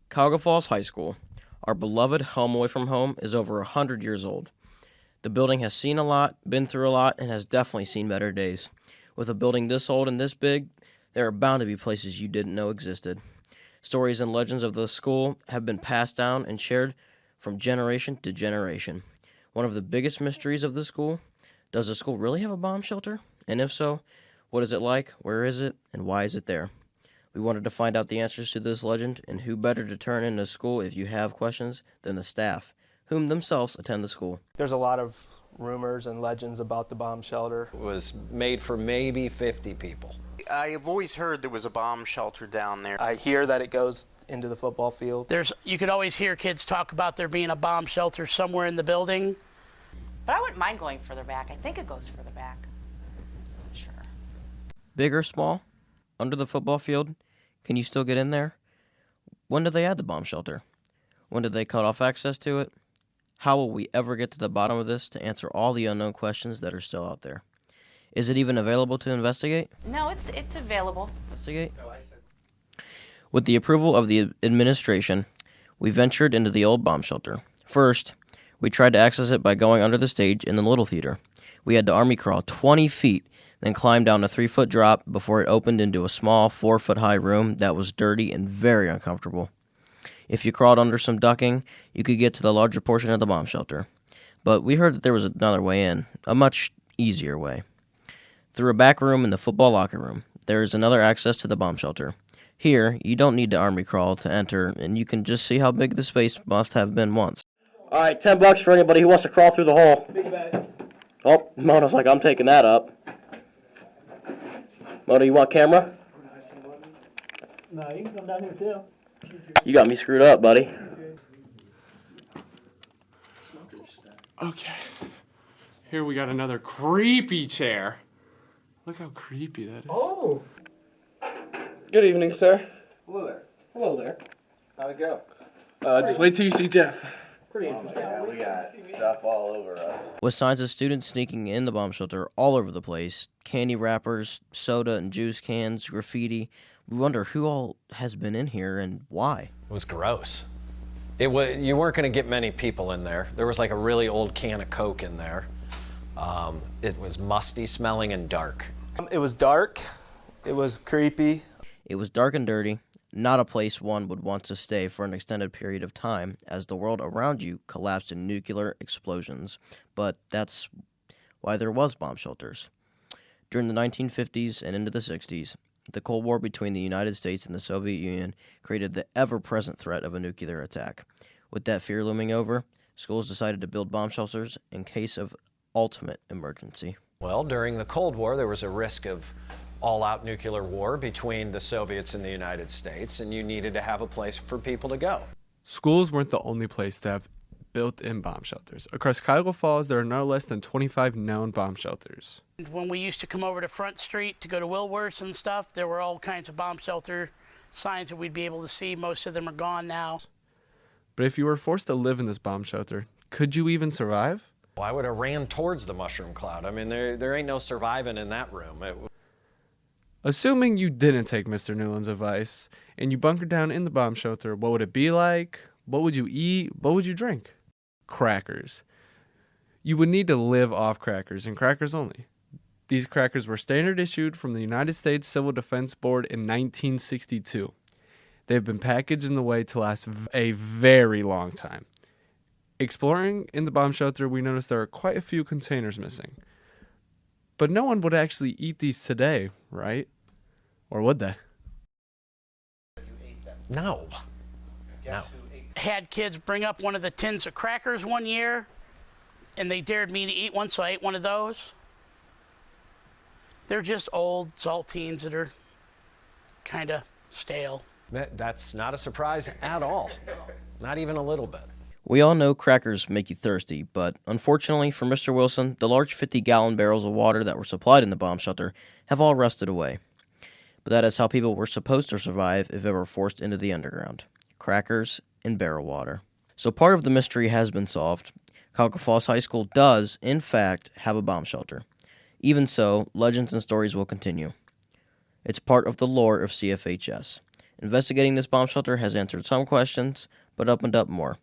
Cuyahoga Falls High School, our beloved home away from home, is over 100 years old. The building has seen a lot, been through a lot, and has definitely seen better days. With a building this old and this big, there are bound to be places you didn't know existed. Stories and legends of the school have been passed down and shared from generation to generation. One of the biggest mysteries of the school: does the school really have a bomb shelter? And if so, what is it like, where is it, and why is it there? We wanted to find out the answers to this legend, and who better to turn into school if you have questions than the staff, whom themselves attend the school. There's a lot of rumors and legends about the bomb shelter. It was made for maybe 50 people. I've always heard there was a bomb shelter down there. I hear that it goes into the football field. You could always hear kids talk about there being a bomb shelter somewhere in the building. But I wouldn't mind going further back. I think it goes further back. Sure. Big or small, under the football field, can you still get in there? When did they add the bomb shelter? When did they cut off access to it? How will we ever get to the bottom of this to answer all the unknown questions that are still out there? Is it even available to investigate? No, it's available. Investigate? No, I said. With the approval of the administration, we ventured into the old bomb shelter. First, we tried to access it by going under the stage in the Little Theater. We had to army crawl 20 feet, then climb down a 3-foot drop before it opened into a small 4-foot-high room that was dirty and very uncomfortable. If you crawled under some ducking, you could get to the larger portion of the bomb shelter. But we heard that there was another way in, a much easier way. Through a back room in the football locker room, there is another access to the bomb shelter. Here, you don't need to army crawl to enter, and you can just see how big the space must have been once. All right, $10 for anybody who wants to crawl through the hole. Big bet. Oh, Mona's like, I'm taking that up. Mona, you want camera? No, you can come down here too. You got me screwed up, buddy. Okay. Here we got another creepy chair. Look how creepy that is. Oh! Good evening, sir. Hello there. Hello there. How'd it go? Just wait till you see Jeff. Oh my God, we got stuff all over us. With signs of students sneaking in the bomb shelter all over the place, candy wrappers, soda and juice cans, graffiti, we wonder who all has been in here and why. It was gross. You weren't going to get many people in there. There was like a really old can of Coke in there. It was musty smelling and dark. It was dark. It was creepy. It was dark and dirty, not a place one would want to stay for an extended period of time as the world around you collapsed in nuclear explosions. But that's why there was bomb shelters. During the 1950s and into the 60s, the Cold War between the United States and the Soviet Union created the ever-present threat of a nuclear attack. With that fear looming over, schools decided to build bomb shelters in case of ultimate emergency. Well, during the Cold War, there was a risk of all-out nuclear war between the Soviets and the United States, and you needed to have a place for people to go. Schools weren't the only place to have built-in bomb shelters. Across Cuyahoga Falls, there are no less than 25 known bomb shelters. When we used to come over to Front Street to go to Wilworth's and stuff, there were all kinds of bomb shelter signs that we'd be able to see. Most of them are gone now. But if you were forced to live in this bomb shelter, could you even survive? Well, I would have ran towards the mushroom cloud. I mean, there ain't no surviving in that room. Assuming you didn't take Mr. Newland's advice and you bunkered down in the bomb shelter, what would it be like? What would you eat? What would you drink? Crackers. You would need to live off crackers and crackers only. These crackers were standard issued from the United States Civil Defense Board in 1962. They've been packaged in the way to last a very long time. Exploring in the bomb shelter, we noticed there are quite a few containers missing. But no one would actually eat these today, right? Or would they? No. No. Had kids bring up one of the tins of crackers one year, and they dared me to eat one, so I ate one of those. They're just old saltines that are kind of stale. That's not a surprise at all. Not even a little bit. We all know crackers make you thirsty, but unfortunately for Mr. Wilson, the large 50-gallon barrels of water that were supplied in the bomb shelter have all rusted away. But that is how people were supposed to survive if ever forced into the underground. Crackers and barrel water. So part of the mystery has been solved. Cuyahoga Falls High School does, in fact, have a bomb shelter. Even so, legends and stories will continue. It's part of the lore of CFHS. Investigating this bomb shelter has answered some questions, but opened up more.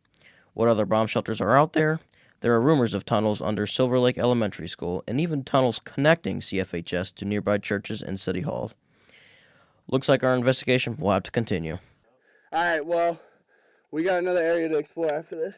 What other bomb shelters are out there? There are rumors of tunnels under Silver Lake Elementary School and even tunnels connecting CFHS to nearby churches and city halls. Looks like our investigation will have to continue. Alright, well, we got another area to explore after this.